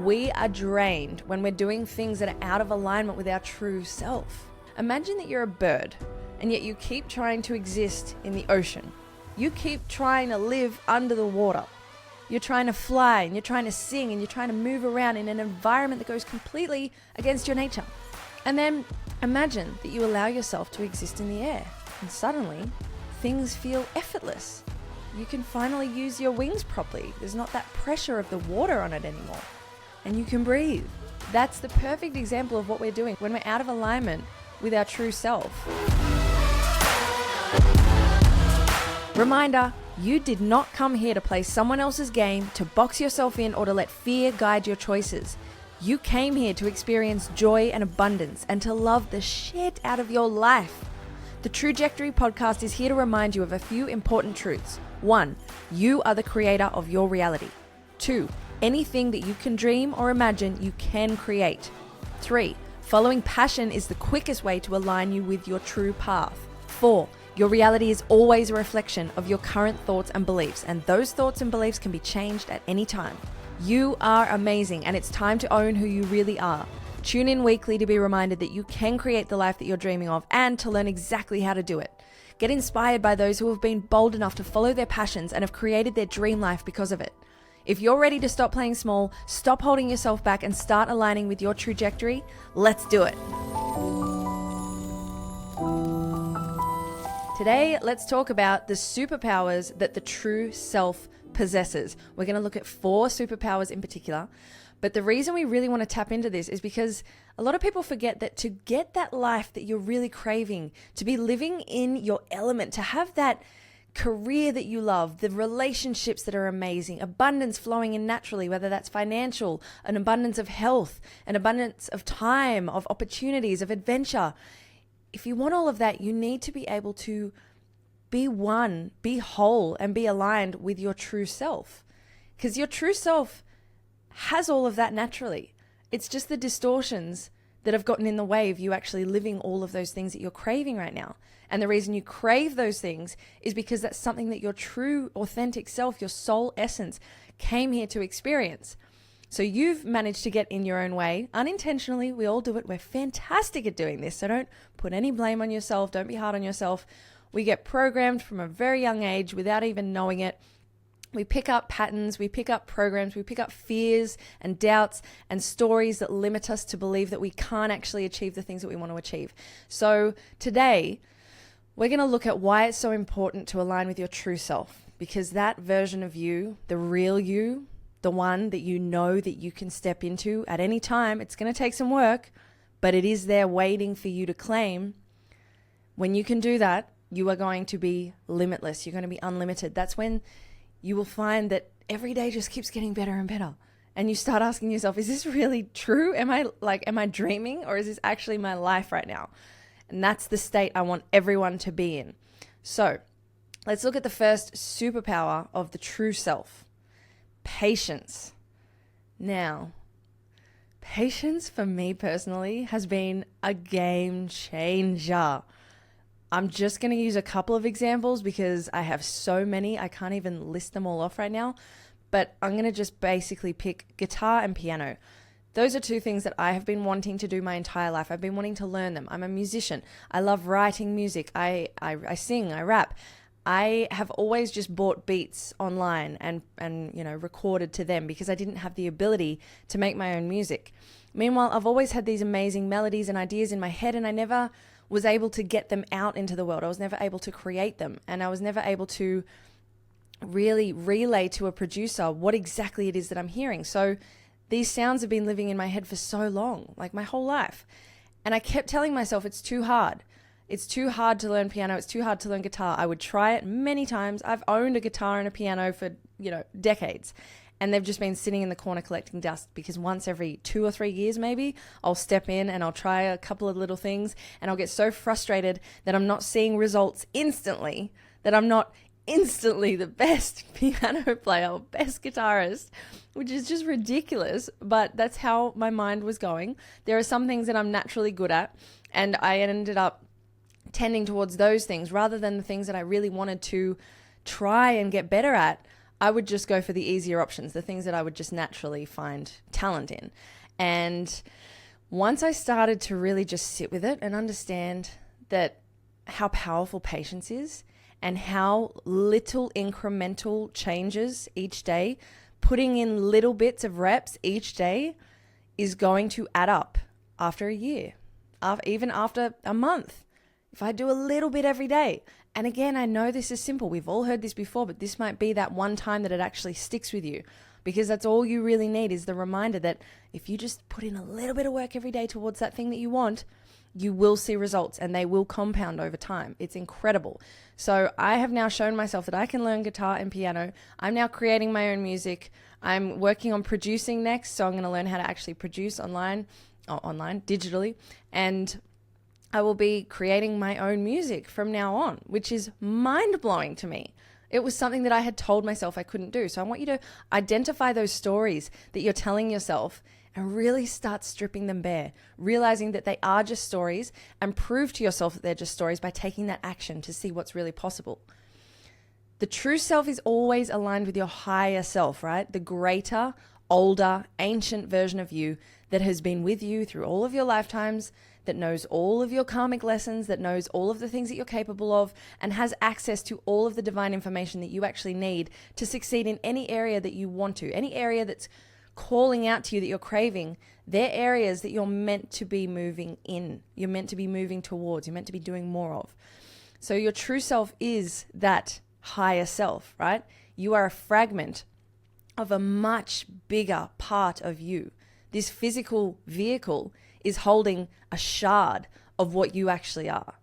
We are drained when we're doing things that are out of alignment with our true self. Imagine that you're a bird, and yet you keep trying to exist in the ocean. You keep trying to live under the water. You're trying to fly, and you're trying to sing, and you're trying to move around in an environment that goes completely against your nature. And then imagine that you allow yourself to exist in the air, and suddenly things feel effortless. You can finally use your wings properly. There's not that pressure of the water on it anymore. And you can breathe. That's the perfect example of what we're doing when we're out of alignment with our true self. Reminder, you did not come here to play someone else's game, to box yourself in, or to let fear guide your choices. You came here to experience joy and abundance and to love the shit out of your life. The Trajectory podcast is here to remind you of a few important truths. 1, you are the creator of your reality. 2, anything that you can dream or imagine, you can create. 3, following passion is the quickest way to align you with your true path. 4, your reality is always a reflection of your current thoughts and beliefs, and those thoughts and beliefs can be changed at any time. You are amazing, and it's time to own who you really are. Tune in weekly to be reminded that you can create the life that you're dreaming of and to learn exactly how to do it. Get inspired by those who have been bold enough to follow their passions and have created their dream life because of it. If you're ready to stop playing small, stop holding yourself back, and start aligning with your trajectory, let's do it. Today, let's talk about the superpowers that the true self possesses. We're going to look at 4 superpowers in particular. But the reason we really want to tap into this is because a lot of people forget that to get that life that you're really craving, to be living in your element, to have that career that you love, the relationships that are amazing, abundance flowing in naturally, whether that's financial, an abundance of health, an abundance of time, of opportunities, of adventure. If you want all of that, you need to be able to be one, be whole, and be aligned with your true self. Because your true self has all of that naturally. It's just the distortions that have gotten in the way of you actually living all of those things that you're craving right now. And the reason you crave those things is because that's something that your true, authentic self, your soul essence, came here to experience. So you've managed to get in your own way, unintentionally. We all do it. We're fantastic at doing this. So don't put any blame on yourself. Don't be hard on yourself. We get programmed from a very young age without even knowing it. We pick up patterns, we pick up programs, we pick up fears and doubts and stories that limit us to believe that we can't actually achieve the things that we want to achieve. So today, we're going to look at why it's so important to align with your true self, because that version of you, the real you, the one that you know that you can step into at any time, it's going to take some work, but it is there waiting for you to claim. When you can do that, you are going to be limitless. You're going to be unlimited. That's when you will find that every day just keeps getting better and better. And you start asking yourself, is this really true? Am I dreaming, or is this actually my life right now? And that's the state I want everyone to be in. So let's look at the first superpower of the true self. Patience. Now, patience for me personally has been a game changer. I'm just going to use a couple of examples because I have so many. I can't even list them all off right now. But I'm going to just basically pick guitar and piano. Those are 2 things that I have been wanting to do my entire life. I've been wanting to learn them. I'm a musician. I love writing music. I sing, I rap. I have always just bought beats online and recorded to them because I didn't have the ability to make my own music. Meanwhile, I've always had these amazing melodies and ideas in my head, and I never was able to get them out into the world. I was never able to create them, and I was never able to really relay to a producer what exactly it is that I'm hearing. So these sounds have been living in my head for so long, like my whole life. And I kept telling myself it's too hard. It's too hard to learn piano. It's too hard to learn guitar. I would try it many times. I've owned a guitar and a piano for, decades. And they've just been sitting in the corner collecting dust because once every 2 or 3 years maybe, I'll step in and I'll try a couple of little things and I'll get so frustrated that I'm not seeing results instantly, that I'm not instantly the best piano player or best guitarist, which is just ridiculous. But that's how my mind was going. There are some things that I'm naturally good at, and I ended up tending towards those things rather than the things that I really wanted to try and get better at. I would just go for the easier options, the things that I would just naturally find talent in. And once I started to really just sit with it and understand that how powerful patience is and how little incremental changes each day, putting in little bits of reps each day is going to add up after a year, even after a month. If I do a little bit every day, and again, I know this is simple. We've all heard this before, but this might be that one time that it actually sticks with you, because that's all you really need is the reminder that if you just put in a little bit of work every day towards that thing that you want, you will see results and they will compound over time. It's incredible. So I have now shown myself that I can learn guitar and piano. I'm now creating my own music. I'm working on producing next. So I'm going to learn how to actually produce online, digitally. And I will be creating my own music from now on, which is mind-blowing to me. It was something that I had told myself I couldn't do. So I want you to identify those stories that you're telling yourself and really start stripping them bare, realizing that they are just stories, and prove to yourself that they're just stories by taking that action to see what's really possible. The true self is always aligned with your higher self, right? The greater, older, ancient version of you that has been with you through all of your lifetimes, that knows all of your karmic lessons, that knows all of the things that you're capable of, and has access to all of the divine information that you actually need to succeed in any area that you want to, any area that's calling out to you that you're craving. They're areas that you're meant to be moving in. You're meant to be moving towards. You're meant to be doing more of. So your true self is that higher self, right? You are a fragment of a much bigger part of you. This physical vehicle is holding a shard of what you actually are.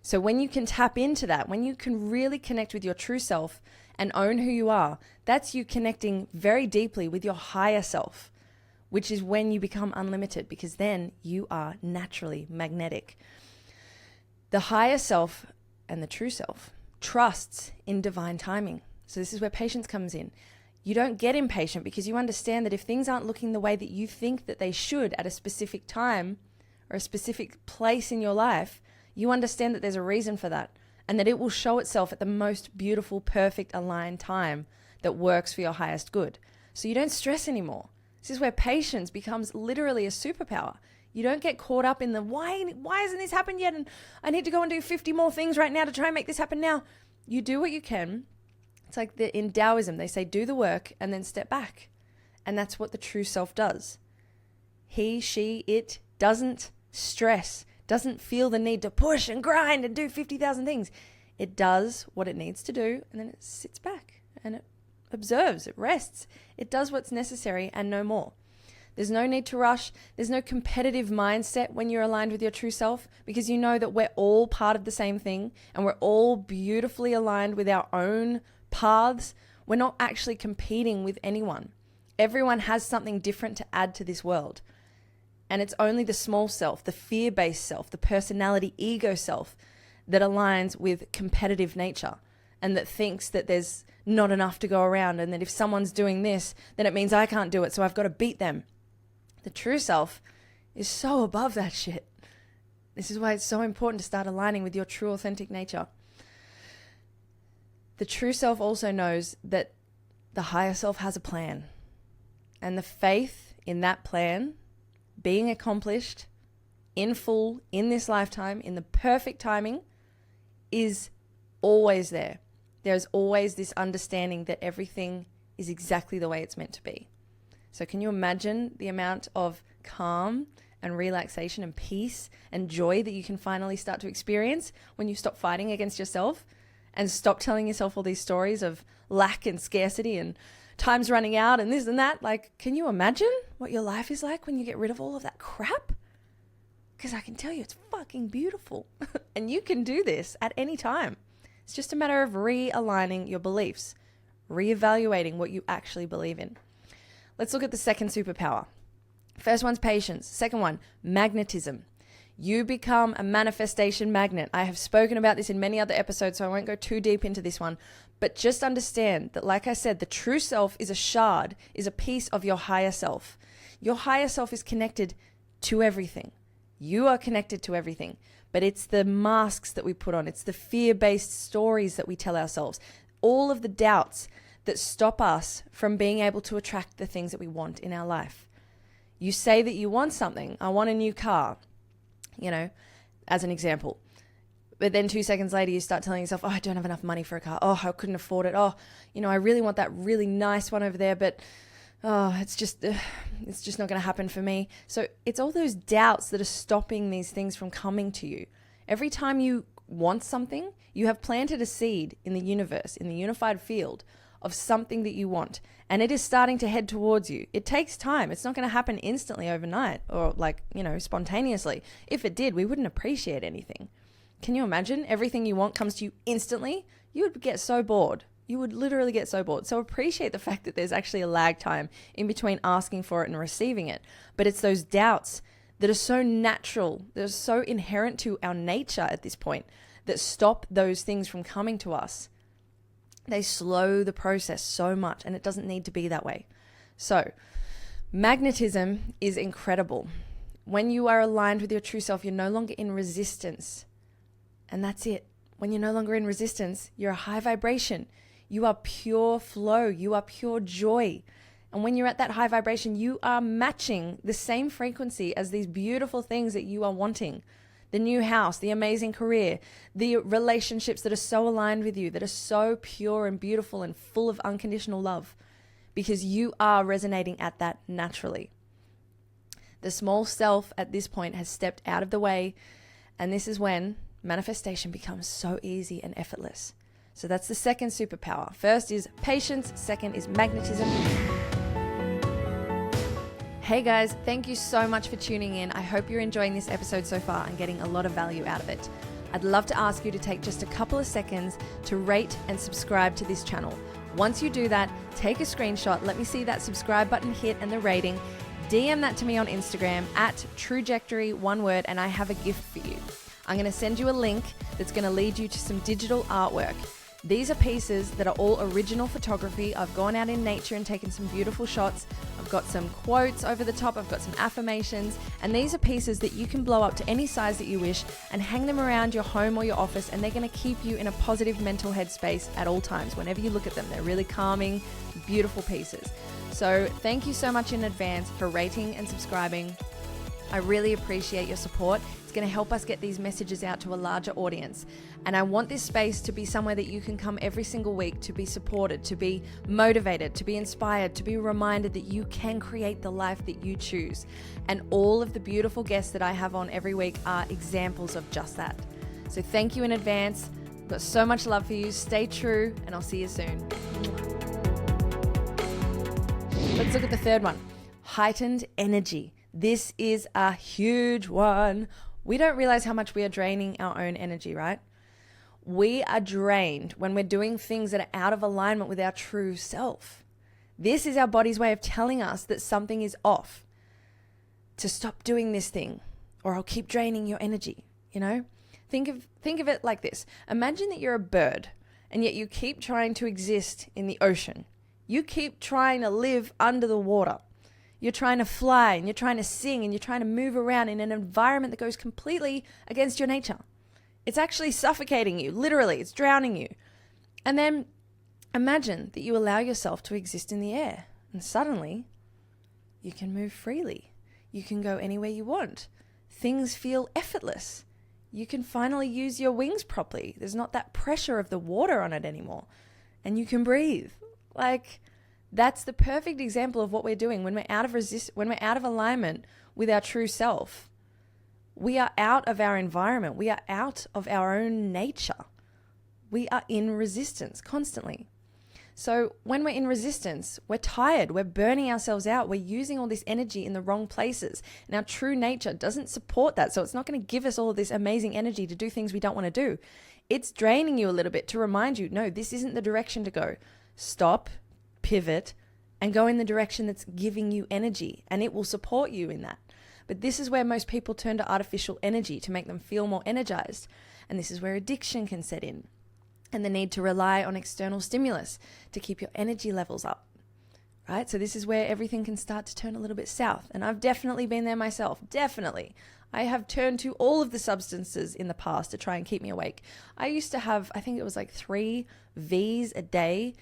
So when you can tap into that, when you can really connect with your true self and own who you are, that's you connecting very deeply with your higher self, which is when you become unlimited, because then you are naturally magnetic. The higher self and the true self trusts in divine timing. So this is where patience comes in. You don't get impatient because you understand that if things aren't looking the way that you think that they should at a specific time or a specific place in your life, you understand that there's a reason for that, and that it will show itself at the most beautiful, perfect, aligned time that works for your highest good. So you don't stress anymore. This is where patience becomes literally a superpower. You don't get caught up in the why hasn't this happened yet, and I need to go and do 50 more things right now to try and make this happen now. You do what you can. It's like in Taoism, they say do the work and then step back. And that's what the true self does. He, she, it doesn't stress, doesn't feel the need to push and grind and do 50,000 things. It does what it needs to do, and then it sits back and it observes, it rests. It does what's necessary and no more. There's no need to rush. There's no competitive mindset when you're aligned with your true self, because you know that we're all part of the same thing and we're all beautifully aligned with our own paths. We're not actually competing with anyone. Everyone has something different to add to this world. And it's only the small self, the fear-based self, the personality ego self that aligns with competitive nature and that thinks that there's not enough to go around, and that if someone's doing this, then it means I can't do it, so I've got to beat them. The true self is so above that shit. This is why it's so important to start aligning with your true authentic nature. The true self also knows that the higher self has a plan, and the faith in that plan being accomplished in full in this lifetime, in the perfect timing, is always there. There's always this understanding that everything is exactly the way it's meant to be. So can you imagine the amount of calm and relaxation and peace and joy that you can finally start to experience when you stop fighting against yourself and stop telling yourself all these stories of lack and scarcity and time's running out and this and that? Like, can you imagine what your life is like when you get rid of all of that crap? Because I can tell you it's fucking beautiful. And you can do this at any time. It's just a matter of realigning your beliefs, reevaluating what you actually believe in. Let's look at the second superpower. First one's patience. Second one, magnetism. You become a manifestation magnet. I have spoken about this in many other episodes, so I won't go too deep into this one. But just understand that, like I said, the true self is a shard, is a piece of your higher self. Your higher self is connected to everything. You are connected to everything. But it's the masks that we put on. It's the fear-based stories that we tell ourselves. All of the doubts, that stop us from being able to attract the things that we want in our life. You say that you want something. I want a new car, as an example. But then 2 seconds later, you start telling yourself, oh, I don't have enough money for a car. Oh, I couldn't afford it. Oh, I really want that really nice one over there, but it's just not going to happen for me. So it's all those doubts that are stopping these things from coming to you. Every time you want something, you have planted a seed in the universe, in the unified field of something that you want. And it is starting to head towards you. It takes time. It's not going to happen instantly overnight or spontaneously. If it did, we wouldn't appreciate anything. Can you imagine everything you want comes to you instantly? You would get so bored. You would literally get so bored. So appreciate the fact that there's actually a lag time in between asking for it and receiving it. But it's those doubts that are so natural, that are so inherent to our nature at this point, that stop those things from coming to us. They slow the process so much, and it doesn't need to be that way. So magnetism is incredible. When you are aligned with your true self, you're no longer in resistance. And that's it. When you're no longer in resistance, you're a high vibration. You are pure flow. You are pure joy. And when you're at that high vibration, you are matching the same frequency as these beautiful things that you are wanting. The new house, the amazing career, the relationships that are so aligned with you, that are so pure and beautiful and full of unconditional love, because you are resonating at that naturally. The small self at this point has stepped out of the way, and this is when manifestation becomes so easy and effortless. So that's the second superpower. First is patience, second is magnetism. Hey guys, thank you so much for tuning in. I hope you're enjoying this episode so far and getting a lot of value out of it. I'd love to ask you to take just a couple of seconds to rate and subscribe to this channel. Once you do that, take a screenshot, let me see that subscribe button hit and the rating, DM that to me on Instagram at Trujectory, one word, and I have a gift for you. I'm going to send you a link that's going to lead you to some digital artwork. These are pieces that are all original photography. I've gone out in nature and taken some beautiful shots. I've got some quotes over the top. I've got some affirmations. And these are pieces that you can blow up to any size that you wish and hang them around your home or your office. And they're going to keep you in a positive mental headspace at all times. Whenever you look at them, they're really calming, beautiful pieces. So thank you so much in advance for rating and subscribing. I really appreciate your support. It's going to help us get these messages out to a larger audience. And I want this space to be somewhere that you can come every single week to be supported, to be motivated, to be inspired, to be reminded that you can create the life that you choose. And all of the beautiful guests that I have on every week are examples of just that. So thank you in advance. I've got so much love for you. Stay true, and I'll see you soon. Let's look at the third one. Heightened energy. This is a huge one. We don't realize how much we are draining our own energy, right? We are drained when we're doing things that are out of alignment with our true self. This is our body's way of telling us that something is off. To stop doing this thing, or I'll keep draining your energy, Think of it like this. Imagine that you're a bird, and yet you keep trying to exist in the ocean. You keep trying to live under the water. You're trying to fly and you're trying to sing and you're trying to move around in an environment that goes completely against your nature. It's actually suffocating you. Literally, it's drowning you. And then imagine that you allow yourself to exist in the air, and suddenly you can move freely. You can go anywhere you want. Things feel effortless. You can finally use your wings properly. There's not that pressure of the water on it anymore. And you can breathe. That's the perfect example of what we're doing when we're out of alignment with our true self. We are out of our environment. We are out of our own nature. We are in resistance constantly. So when we're in resistance, we're tired. We're burning ourselves out. We're using all this energy in the wrong places. And our true nature doesn't support that. So it's not going to give us all of this amazing energy to do things we don't want to do. It's draining you a little bit to remind you, no, this isn't the direction to go. Stop, pivot, and go in the direction that's giving you energy, and it will support you in that. But this is where most people turn to artificial energy to make them feel more energized. And this is where addiction can set in, and the need to rely on external stimulus to keep your energy levels up, right? So this is where everything can start to turn a little bit south. And I've definitely been there myself. Definitely. I have turned to all of the substances in the past to try and keep me awake. I used to have, I think it was 3 Vs a day.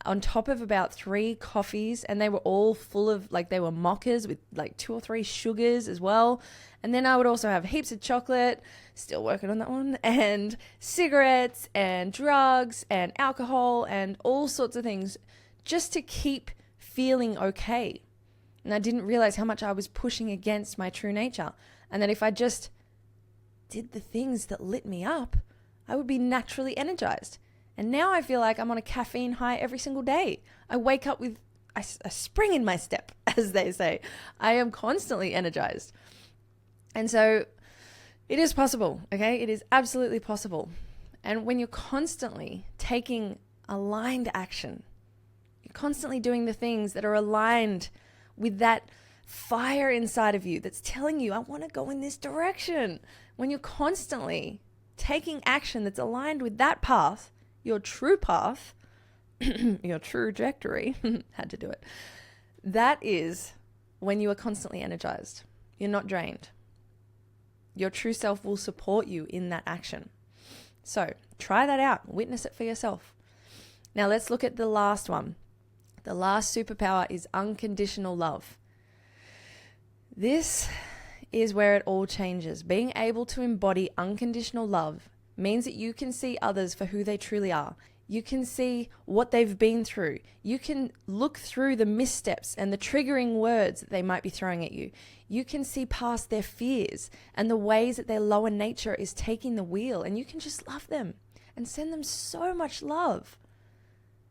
on top of about 3 coffees, and they were all full of, like, they were mochas with like 2 or 3 sugars as well. And then I would also have heaps of chocolate, still working on that one, and cigarettes and drugs and alcohol and all sorts of things just to keep feeling okay. And I didn't realize how much I was pushing against my true nature. And that if I just did the things that lit me up, I would be naturally energized. And now I feel like I'm on a caffeine high every single day. I wake up with a spring in my step, as they say. I am constantly energized. And so it is possible, okay? It is absolutely possible. And when you're constantly taking aligned action, you're constantly doing the things that are aligned with that fire inside of you that's telling you, I want to go in this direction. When you're constantly taking action that's aligned with that path, your true path, your true trajectory, had to do it. That is when you are constantly energized. You're not drained. Your true self will support you in that action. So try that out. Witness it for yourself. Now let's look at the last one. The last superpower is unconditional love. This is where it all changes. Being able to embody unconditional love means that you can see others for who they truly are. You can see what they've been through. You can look through the missteps and the triggering words that they might be throwing at you. You can see past their fears and the ways that their lower nature is taking the wheel, and you can just love them and send them so much love.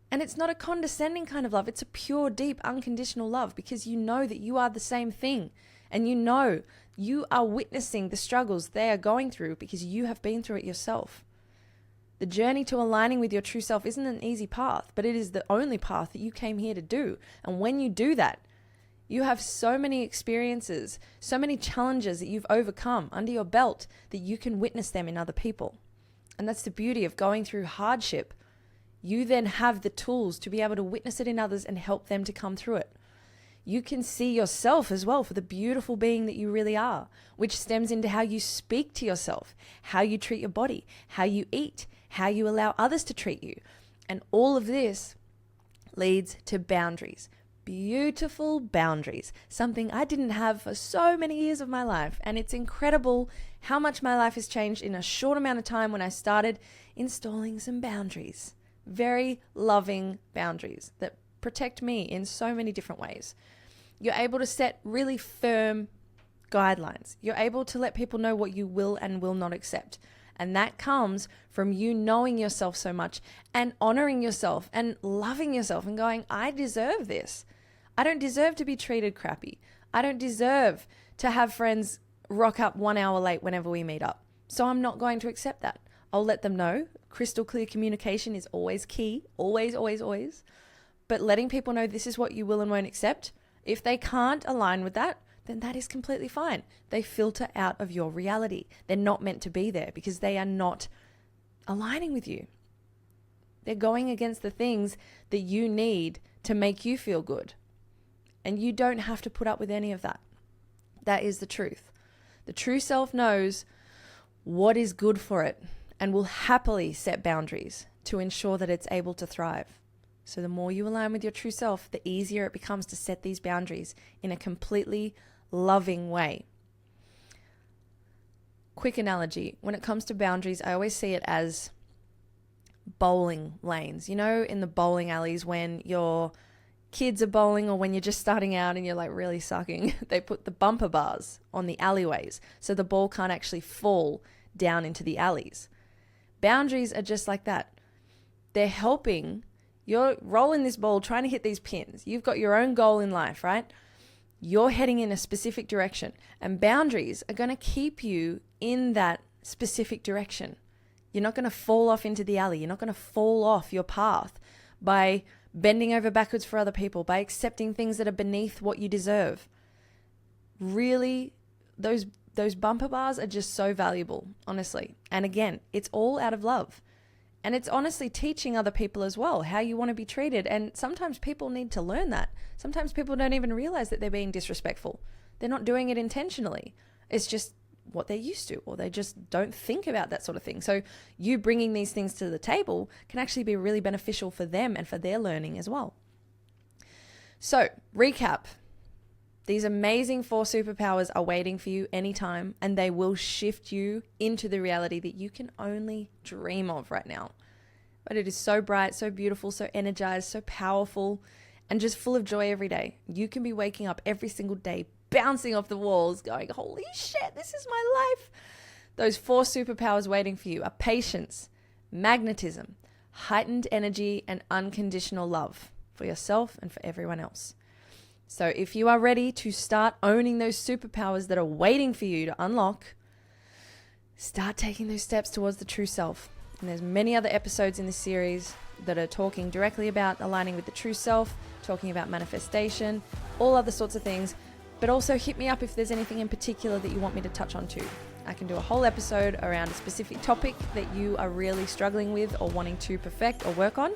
And it's not a condescending kind of love. It's a pure, deep, unconditional love, because you know that you are the same thing, and you know you are witnessing the struggles they are going through because you have been through it yourself. The journey to aligning with your true self isn't an easy path, but it is the only path that you came here to do. And when you do that, you have so many experiences, so many challenges that you've overcome under your belt that you can witness them in other people. And that's the beauty of going through hardship. You then have the tools to be able to witness it in others and help them to come through it. You can see yourself as well for the beautiful being that you really are, which stems into how you speak to yourself, how you treat your body, how you eat, how you allow others to treat you. And all of this leads to boundaries, beautiful boundaries, something I didn't have for so many years of my life. And it's incredible how much my life has changed in a short amount of time when I started installing some boundaries, very loving boundaries that protect me in so many different ways. You're able to set really firm guidelines. You're able to let people know what you will and will not accept. And that comes from you knowing yourself so much and honoring yourself and loving yourself and going, I deserve this. I don't deserve to be treated crappy. I don't deserve to have friends rock up 1 hour late whenever we meet up. So I'm not going to accept that. I'll let them know. Crystal clear communication is always key. Always, always, always. But letting people know this is what you will and won't accept. If they can't align with that, then that is completely fine. They filter out of your reality. They're not meant to be there because they are not aligning with you. They're going against the things that you need to make you feel good. And you don't have to put up with any of that. That is the truth. The true self knows what is good for it and will happily set boundaries to ensure that it's able to thrive. So the more you align with your true self, the easier it becomes to set these boundaries in a completely loving way. Quick analogy. When it comes to boundaries, I always see it as bowling lanes. You know, in the bowling alleys when your kids are bowling or when you're just starting out and you're like really sucking, they put the bumper bars on the alleyways so the ball can't actually fall down into the alleys. Boundaries are just like that. They're helping. You're rolling this ball, trying to hit these pins. You've got your own goal in life, right? You're heading in a specific direction, and boundaries are going to keep you in that specific direction. You're not going to fall off into the alley. You're not going to fall off your path by bending over backwards for other people, by accepting things that are beneath what you deserve. Really, those bumper bars are just so valuable, honestly. And again, it's all out of love. And it's honestly teaching other people as well how you want to be treated. And sometimes people need to learn that. Sometimes people don't even realize that they're being disrespectful. They're not doing it intentionally. It's just what they're used to, or they just don't think about that sort of thing. So you bringing these things to the table can actually be really beneficial for them and for their learning as well. So recap. These amazing 4 superpowers are waiting for you anytime, and they will shift you into the reality that you can only dream of right now. But it is so bright, so beautiful, so energized, so powerful, and just full of joy every day. You can be waking up every single day, bouncing off the walls, going, holy shit, this is my life. Those 4 superpowers waiting for you are patience, magnetism, heightened energy, and unconditional love for yourself and for everyone else. So if you are ready to start owning those superpowers that are waiting for you to unlock, start taking those steps towards the true self. And there's many other episodes in this series that are talking directly about aligning with the true self, talking about manifestation, all other sorts of things. But also hit me up if there's anything in particular that you want me to touch on too. I can do a whole episode around a specific topic that you are really struggling with or wanting to perfect or work on.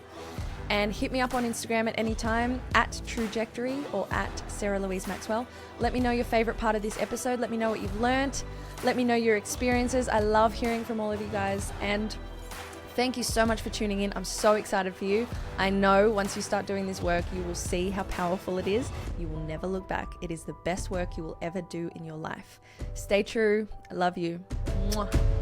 And hit me up on Instagram at any time, at Trujectory or at Sarah Louise Maxwell. Let me know your favorite part of this episode. Let me know what you've learned. Let me know your experiences. I love hearing from all of you guys. And thank you so much for tuning in. I'm so excited for you. I know once you start doing this work, you will see how powerful it is. You will never look back. It is the best work you will ever do in your life. Stay true. I love you. Mwah.